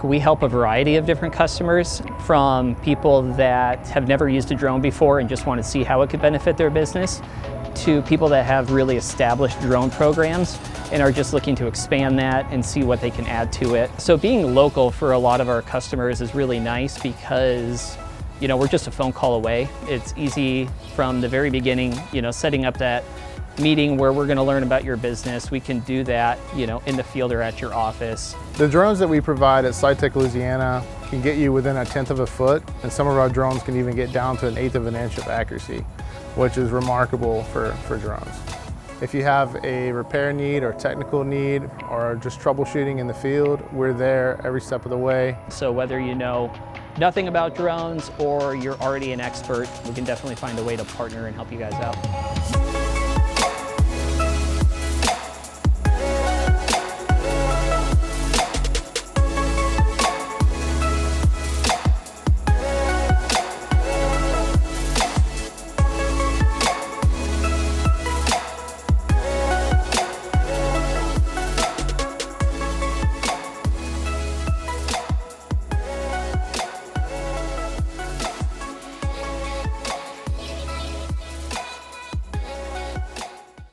We help a variety of different customers, from people that have never used a drone before and just want to see how it could benefit their business, to people that have really established drone programs and are just looking to expand that and see what they can add to it. So being local for a lot of our customers is really nice because, you know, we're just a phone call away. It's easy from the very beginning, you know, setting up that meeting where we're going to learn about your business. We can do that, you know, in the field or at your office. The drones that we provide at SITECH Louisiana can get you within 1/10 of a foot, and some of our drones can even get down to 1/8 of an inch of accuracy, which is remarkable for drones. If you have a repair need or technical need or just troubleshooting in the field, we're there every step of the way. So whether you know nothing about drones or you're already an expert, we can definitely find a way to partner and help you guys out.